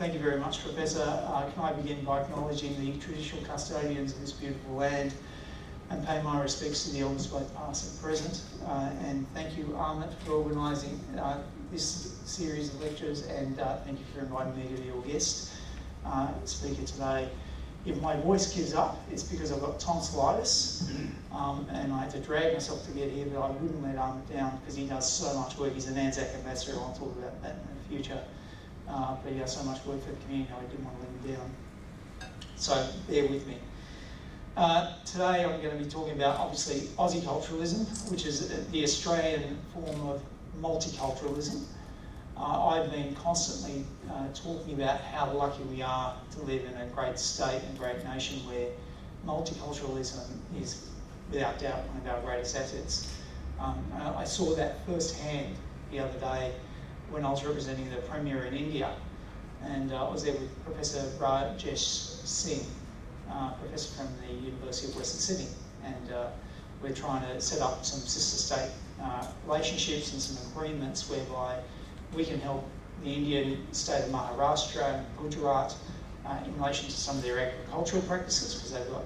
thank you very much, Professor. Can I begin by acknowledging the traditional custodians of this beautiful land and pay my respects to the elders both past and present. And thank you, Amit, for organising this series of lectures, and thank you for inviting me to be your guest speaker today. If my voice gives up, it's because I've got tonsillitis, and I had to drag myself to get here, but I wouldn't let Amit down because he does so much work. He's an Anzac ambassador. I'll talk about that in the future. But he does so much work for the community, I didn't want to let him down. So bear with me. Today I'm going to be talking about, obviously, Aussie Culturalism, which is the Australian form of multiculturalism. I've been constantly talking about how lucky we are to live in a great state and great nation where multiculturalism is, without doubt, one of our greatest assets. I saw that firsthand the other day when I was representing the Premier in India, and I was there with Professor Rajesh Singh, professor from the University of Western Sydney, and we're trying to set up some sister state relationships and some agreements whereby we can help the Indian state of Maharashtra and Gujarat in relation to some of their agricultural practices, because they've got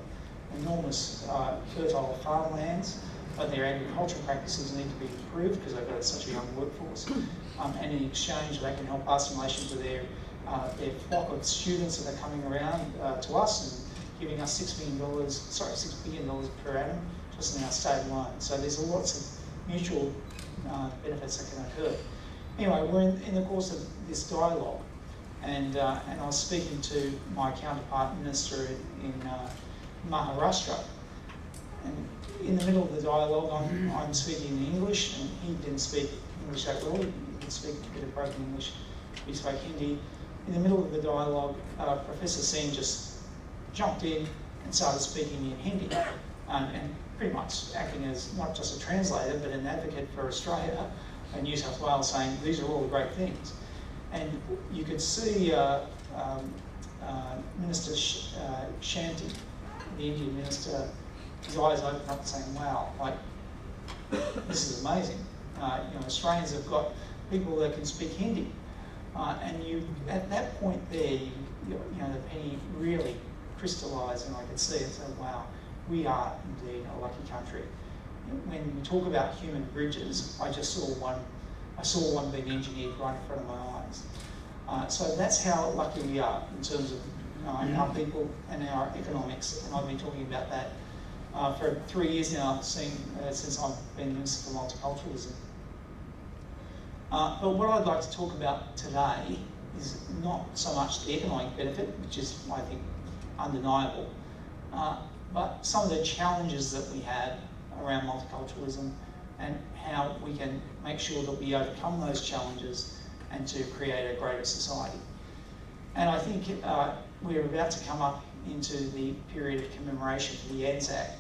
enormous fertile farmlands, but their agricultural practices need to be improved because they've got such a young workforce. And in exchange, they can help us in relation to their flock of students that are coming around to us and giving us $6 billion per annum just in our state alone. So there's lots of mutual benefits that can occur. Anyway, we're in the course of this dialogue, and I was speaking to my counterpart minister in Maharashtra, and in the middle of the dialogue, I'm speaking in English, and he didn't speak English that well. He could speak a bit of broken English. We spoke Hindi. In the middle of the dialogue, Professor Singh just jumped in and started speaking in Hindi, and pretty much acting as not just a translator, but an advocate for Australia and New South Wales, saying these are all the great things. And you could see Minister Shanti, the Indian minister, his eyes opened up saying, wow, like, this is amazing. Australians have got people that can speak Hindi. And you, at that point there, the penny really crystallised, and I could see it, so wow, we are indeed a lucky country. When we talk about human bridges, I saw one being engineered right in front of my eyes. So that's how lucky we are in terms of our people and our economics, and I've been talking about that for 3 years now, since I've been Minister for Multiculturalism. But what I'd like to talk about today is not so much the economic benefit, which is, I think, undeniable, but some of the challenges that we have around multiculturalism and how we can make sure that we overcome those challenges and to create a greater society. And I think we're about to come up into the period of commemoration for the Anzac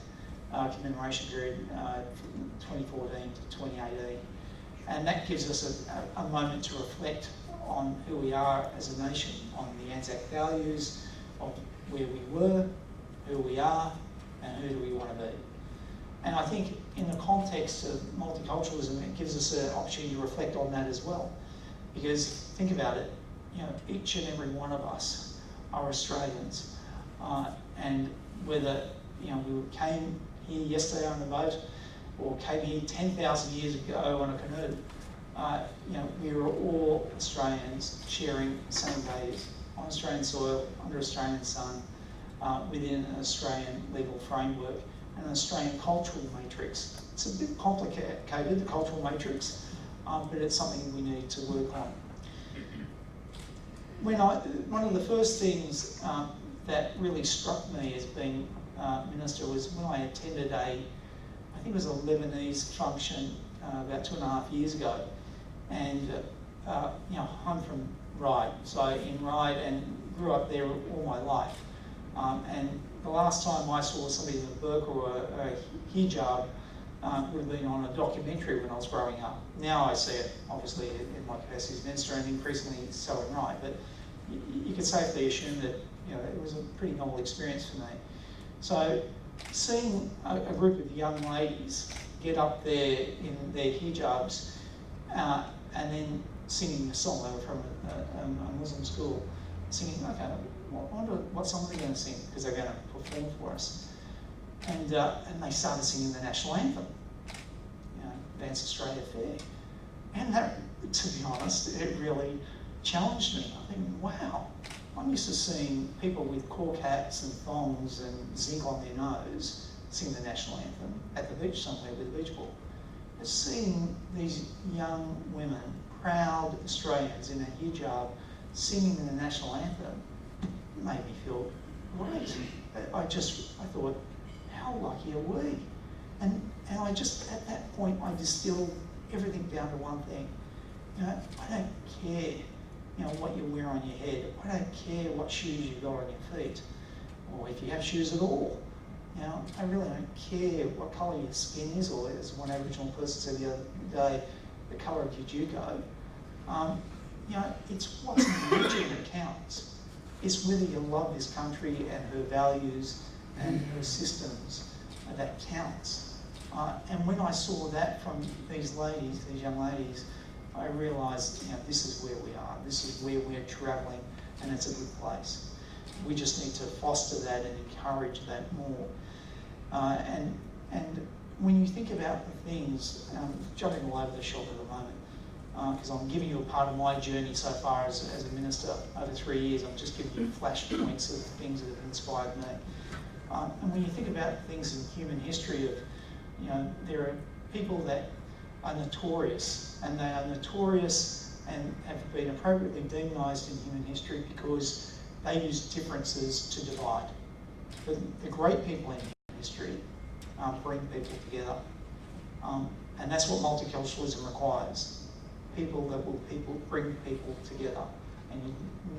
commemoration period from 2014 to 2018. And that gives us a moment to reflect on who we are as a nation, on the Anzac values of where we were, who we are, and who do we want to be. And I think in the context of multiculturalism, it gives us an opportunity to reflect on that as well. Because think about it, each and every one of us are Australians. And whether we came here yesterday on the boat or came here 10,000 years ago on a canoe, we are all Australians sharing the same values on Australian soil, under Australian sun, within an Australian legal framework and an Australian cultural matrix. It's a bit complicated, the cultural matrix, but it's something we need to work on. One of the first things that really struck me as being minister was when I attended I think it was a Lebanese function about 2.5 years ago, and I'm from Ryde, so in Ryde, and grew up there all my life. And the last time I saw somebody in a burqa or a hijab would have been on a documentary when I was growing up. Now I see it, obviously, in my capacity as minister, and increasingly so in Ryde. But you could safely assume that it was a pretty novel experience for me. So seeing a group of young ladies get up there in their hijabs and then singing a song, they were from a Muslim school, singing, okay, what song are they going to sing? Because they're going to perform for us. And they started singing the national anthem, Dance Australia Fair. And that, to be honest, it really challenged me. I think, wow, I'm used to seeing people with cork hats and thongs and zinc on their nose sing the national anthem at the beach somewhere with a beach ball. But seeing these young women, proud Australians in a hijab, singing the national anthem made me feel great. I thought, how lucky are we? And I just, at that point, I distilled everything down to one thing. I don't care, what you wear on your head. I don't care what shoes you've got on your feet, or if you have shoes at all. I really don't care what colour your skin is, or as one Aboriginal person said the other day, the colour of your juco. It's what's in the region that counts. It's whether you love this country and her values and her systems that counts. And when I saw that from these young ladies, I realised, this is where we are. This is where we're travelling, and it's a good place. We just need to foster that and encourage that more. And when you think about the things, jumping all over the shop at the moment, because I'm giving you a part of my journey so far as a minister over 3 years, I'm just giving you flashpoints of things that have inspired me. And when you think about things in human history there are people that are notorious, and they are notorious and have been appropriately demonised in human history because they use differences to divide. But the great people in human history bring people together. And that's what multiculturalism requires. People that will bring people together. And you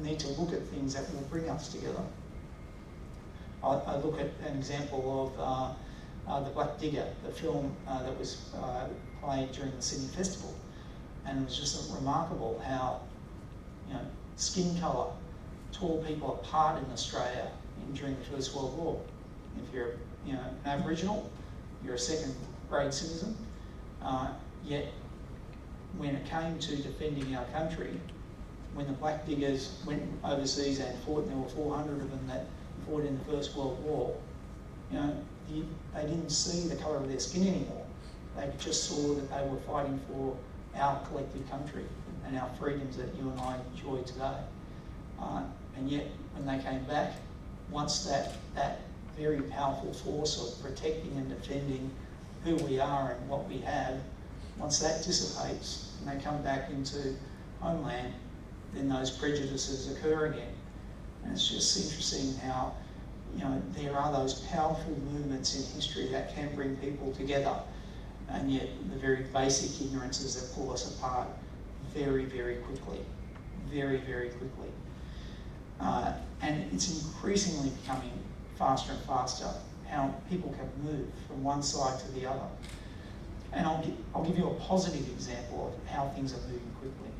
need to look at things that will bring us together. I look at an example of The Black Digger, the film that was played during the Sydney Festival. And it was just remarkable how, skin colour tore people apart in Australia during the First World War. If you're, an Aboriginal, you're a second-grade citizen. Yet, when it came to defending our country, when the Black Diggers went overseas and fought, and there were 400 of them that fought in the First World War, they didn't see the colour of their skin anymore. They just saw that they were fighting for our collective country and our freedoms that you and I enjoy today. And yet, when they came back, once that very powerful force of protecting and defending who we are and what we have, once that dissipates and they come back into homeland, then those prejudices occur again. And it's just interesting how, there are those powerful movements in history that can bring people together, and yet the very basic ignorances that pull us apart very, very quickly. Very, very quickly. And it's increasingly becoming faster and faster how people can move from one side to the other. And I'll give you a positive example of how things are moving quickly.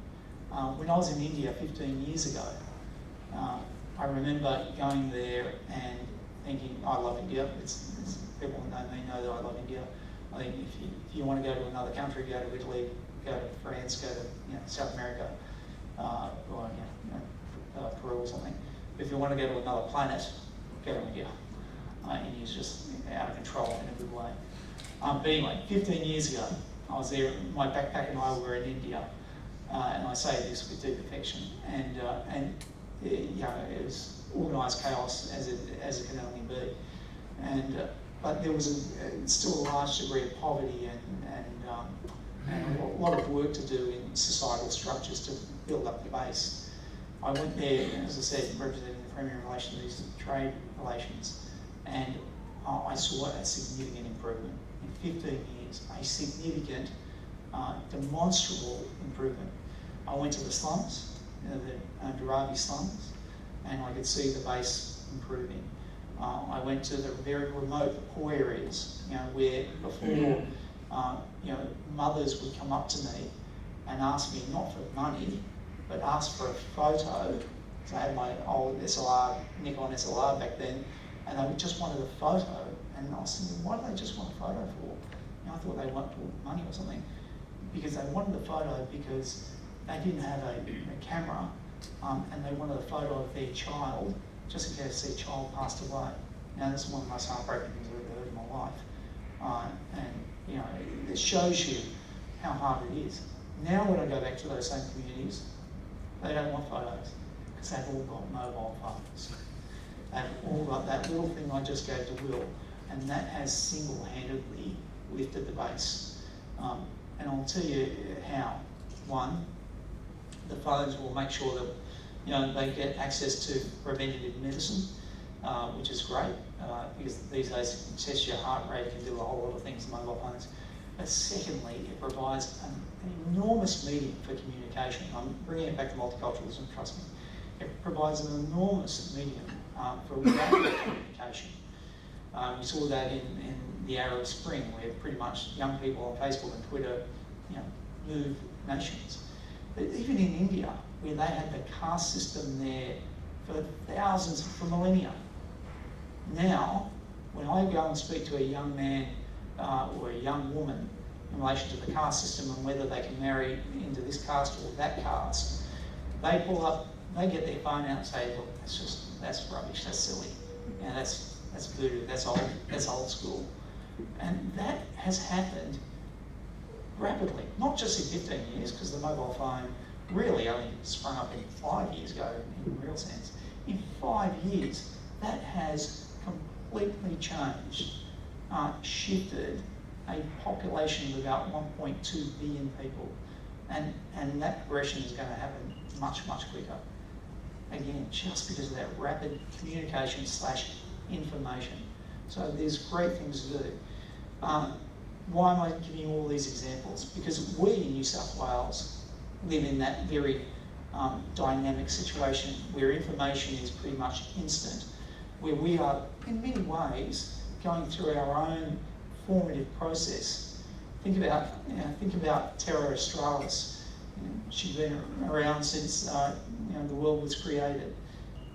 When I was in India 15 years ago, I remember going there and thinking, I love India. People who know me know that I love India. I think if you want to go to another country, go to Italy, go to France, go to South America, or Peru or something. If you want to go to another planet, go to India. India's just out of control in a good way. But anyway, 15 years ago, I was there. My backpack and I were in India, and I say this with deep affection. And it was organised chaos as it can only be. But there was still a large degree of poverty and a lot of work to do in societal structures to build up the base. I went there, as I said, representing the Premier in relation to these trade relations, and I saw a significant improvement. In 15 years, a significant, demonstrable improvement. I went to the slums, the Dharavi slums, and I could see the base improving. I went to the very remote poor areas, where before, mothers would come up to me and ask me not for money, but ask for a photo. So I had my old SLR, Nikon SLR back then, and they just wanted a photo. And I was thinking, why do they just want a photo for? I thought they wanted money or something. Because they wanted the photo because they didn't have a camera and they wanted a photo of their child, just in case their child passed away. Now, this is one of the most heartbreaking things I've ever heard in my life. And, you know, it shows you how hard it is. Now, when I go back to those same communities, they don't want photos, because they've all got mobile phones. They've all got that little thing I just gave to Will, and that has single-handedly lifted the base. And I'll tell you how. One, the phones will make sure that, you know, they get access to preventative medicine, which is great, because these days it can test your heart rate, it can do a whole lot of things in mobile phones. But secondly, it provides an enormous medium for communication. I'm bringing it back to multiculturalism, trust me. It provides an enormous medium for rapid communication. We saw that in the Arab Spring, where pretty much young people on Facebook and Twitter, you know, move nations. But even in India, where they had the caste system there for thousands, for millennia. Now, when I go and speak to a young man or a young woman in relation to the caste system and whether they can marry into this caste or that caste, they pull up, they get their phone out and say, look, that's rubbish, that's silly, you know, that's voodoo, that's old school. And that has happened rapidly, not just in 15 years, because the mobile phone really only sprung up in 5 years ago in real sense. In 5 years, that has completely changed, shifted a population of about 1.2 billion people. And that progression is going to happen much, much quicker. Again, just because of that rapid communication / information. So there's great things to do. Why am I giving you all these examples? Because we in New South Wales live in that very dynamic situation where information is pretty much instant, where we are in many ways going through our own formative process. Think about Terra Australis. You know, she's been around since the world was created.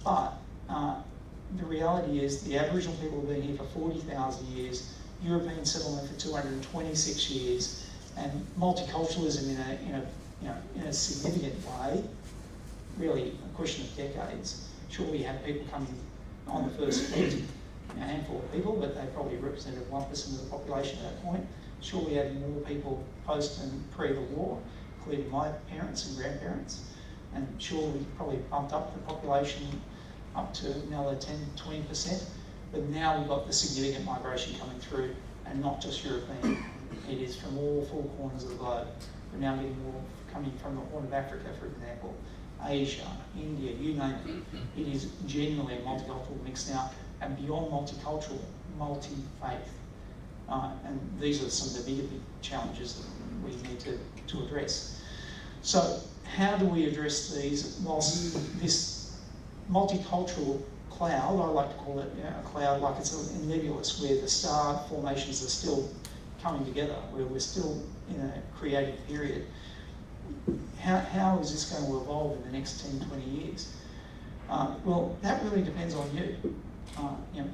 But the reality is the Aboriginal people have been here for 40,000 years, European settlement for 226 years, and multiculturalism in a significant way, really a question of decades. Sure, we have people coming on the first fleet, a handful of people, but they probably represented 1% of the population at that point. Sure, we had more people post and pre the war, including my parents and grandparents. And sure, we probably bumped up the population up to another 10-20%. But now we've got the significant migration coming through, and not just European. It is from all four corners of the globe. We're now getting more coming from the Horn of Africa, for example, Asia, India, you name it. It is genuinely a multicultural mix now, and beyond multicultural, multi-faith. And these are some of the bigger challenges that we need to address. So how do we address these whilst this multicultural cloud, I like to call it a cloud like it's a nebulous, where the star formations are still coming together, where we're still in a creative period. How is this going to evolve in the next 10, 20 years? Well, that really depends on you.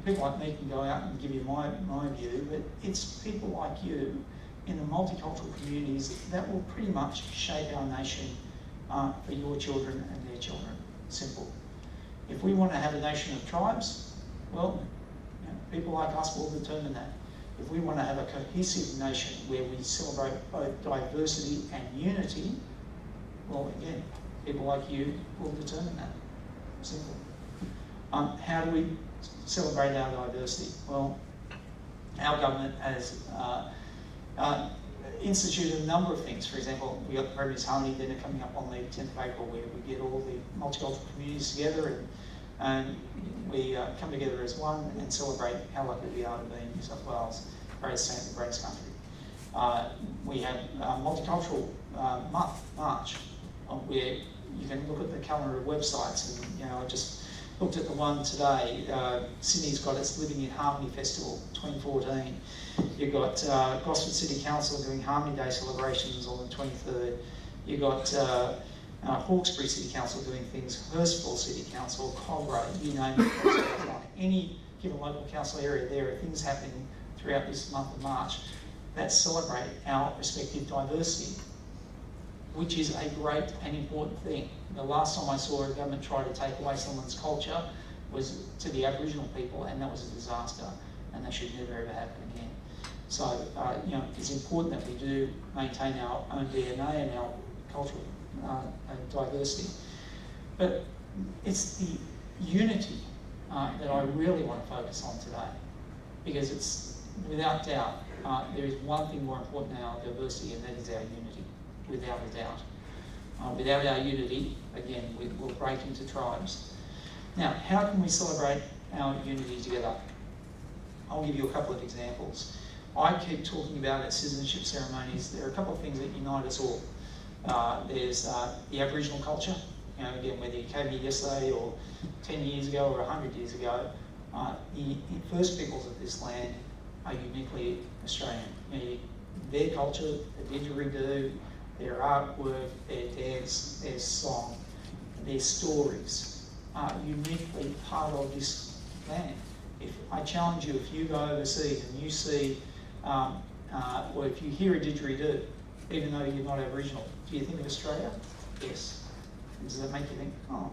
People like me can go out and give you my view, but it's people like you in the multicultural communities that will pretty much shape our nation for your children and their children. Simple. If we want to have a nation of tribes, well, people like us will determine that. If we want to have a cohesive nation where we celebrate both diversity and unity, well, again, people like you will determine that. Simple. How do we celebrate our diversity? Well, our government has instituted a number of things. For example, we got the Premier's Harmony Dinner coming up on the 10th of April, where we get all the multicultural communities together and we come together as one and celebrate how lucky we are to be in New South Wales, the greatest country. We have Multicultural Month, March, where you can look at the calendar of websites, and I just looked at the one today. Sydney's got its Living in Harmony Festival 2014. You've got Gosford City Council doing Harmony Day celebrations on the 23rd. You've got Hawkesbury City Council doing things, Hurstville City Council, Cogra, you name it. Any given local council area, there are things happening throughout this month of March that celebrate our respective diversity. which is a great and important thing. The last time I saw a government try to take away someone's culture was to the Aboriginal people, and that was a disaster, and that should never ever happen again. So, it's important that we do maintain our own DNA and our cultural diversity. But it's the unity that I really want to focus on today, because it's, without doubt, there is one thing more important than our diversity, and that is our unity, without a doubt. Without our unity, again, we'll break into tribes. Now, how can we celebrate our unity together? I'll give you a couple of examples. I keep talking about at citizenship ceremonies, there are a couple of things that unite us all. There's the Aboriginal culture. Again, whether you came here yesterday or 10 years ago or 100 years ago, the first peoples of this land are uniquely Australian. Their culture, the didgeridoo, their artwork, their dance, their song, their stories are uniquely part of this land. If I challenge you, if you go overseas and you see, or if you hear a didgeridoo, even though you're not Aboriginal, do you think of Australia? Yes. And does that make you think, oh,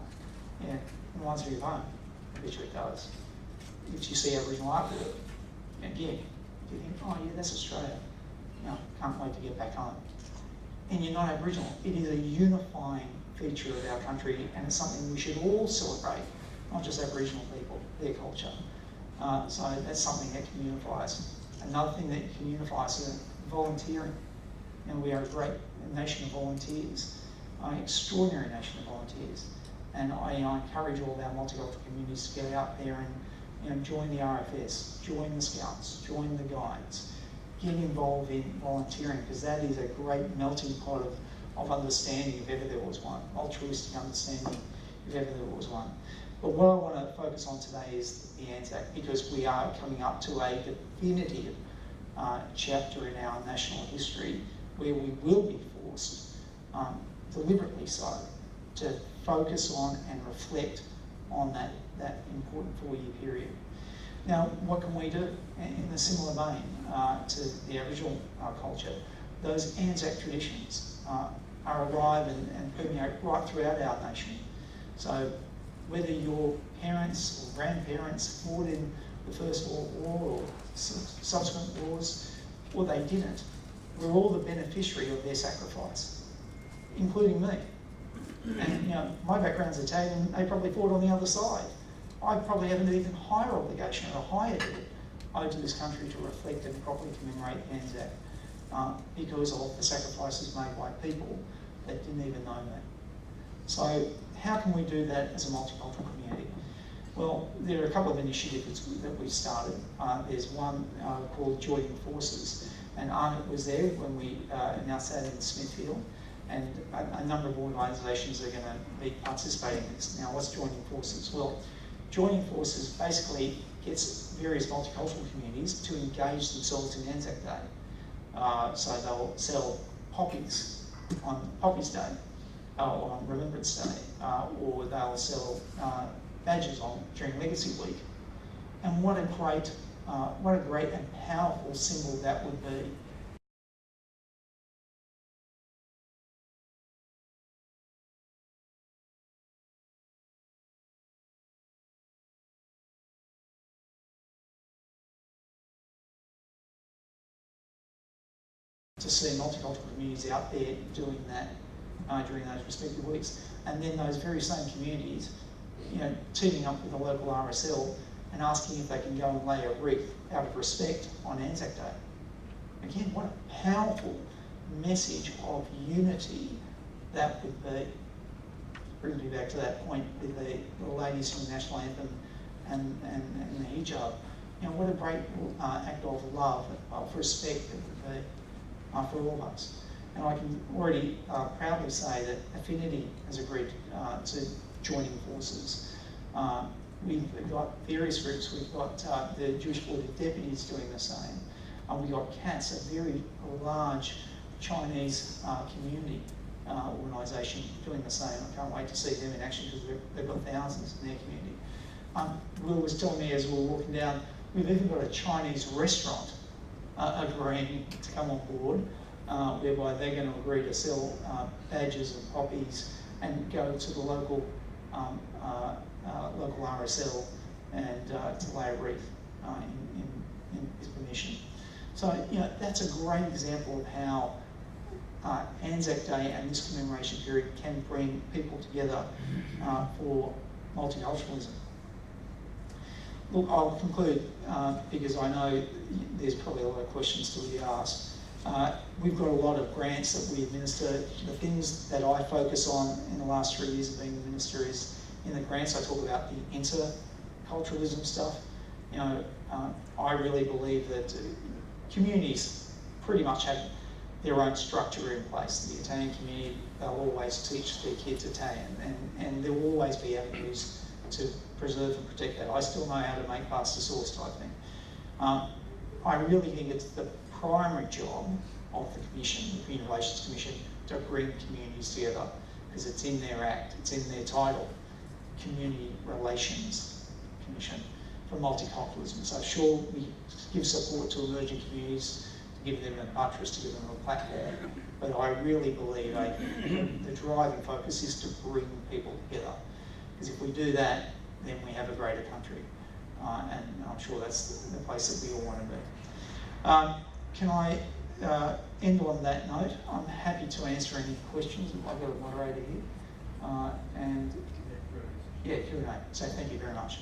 yeah, it reminds me of home? I bet you it does. If you see Aboriginal artwork, again, do you think, oh yeah, that's Australia? Can't wait to get back home. And you're not Aboriginal. It is a unifying feature of our country, and it's something we should all celebrate, not just Aboriginal people, their culture. So that's something that can unify us. Another thing that can unify us is volunteering. We are a great nation of volunteers, an extraordinary nation of volunteers. And I encourage all of our multicultural communities to get out there and join the RFS, join the Scouts, join the Guides, get involved in volunteering, because that is a great melting pot of understanding, if ever there was one, altruistic understanding, if ever there was one. But what I want to focus on today is the Anzac, because we are coming up to a definitive chapter in our national history where we will be forced, deliberately so, to focus on and reflect on that important 4-year period. Now, what can we do? In a similar vein to the Aboriginal culture, those Anzac traditions are alive and permeate right throughout our nation. So whether your parents or grandparents fought in the First World War or subsequent wars, or they didn't, we're all the beneficiary of their sacrifice, including me. And my background's Italian, they probably fought on the other side. I probably have an even higher obligation or a higher debt owed to this country to reflect and properly commemorate Anzac because of the sacrifices made by people that didn't even know me. So how can we do that as a multicultural community? Well, there are a couple of initiatives that we've started. There's one called Joining Forces, and Arnott was there when we announced that in Smithfield, and a number of organisations are going to be participating in this. Now, what's Joining Forces? Well, Joining Forces basically gets various multicultural communities to engage themselves in Anzac Day. So they'll sell poppies on Poppies Day, or on Remembrance Day, or they'll sell badges during Legacy Week. And what a great and powerful symbol that would be. To see multicultural communities out there doing that during those respective weeks, and then those very same communities, teaming up with the local RSL and asking if they can go and lay a wreath out of respect on Anzac Day. Again, what a powerful message of unity that would be. Brings me back to that point with the ladies from the national anthem and the hijab. What a great act of love, of respect that would be for all of us. And I can already proudly say that Affinity has agreed to joining forces. We've got various groups. We've got the Jewish Board of Deputies doing the same. We've got CATS, a very large Chinese community organisation doing the same. I can't wait to see them in action because they've got thousands in their community. Will was telling me as we were walking down, we've even got a Chinese restaurant agreeing to come on board whereby they're going to agree to sell badges and poppies and go to the local local RSL and to lay a wreath in his permission. So, that's a great example of how Anzac Day and this commemoration period can bring people together for multiculturalism. Look, I'll conclude because I know there's probably a lot of questions to be asked. We've got a lot of grants that we administer. The things that I focus on in the last 3 years of being the minister is in the grants I talk about the interculturalism stuff. I really believe that communities pretty much have their own structure in place. The Italian community, they'll always teach their kids Italian, and there will always be avenues to preserve and protect that. I still know how to make pasta sauce type thing. I really think it's the primary job of the Commission, the Community Relations Commission, to bring communities together, because it's in their act, it's in their title, Community Relations Commission for Multiculturalism. So sure, we give support to emerging communities, to give them a buttress, to give them a platform, but I really believe the driving focus is to bring people together, because if we do that, then we have a greater country, and I'm sure that's the place that we all want to be. Can I end on that note? I'm happy to answer any questions if I've got a moderator here. And yeah, Q&A. So thank you very much.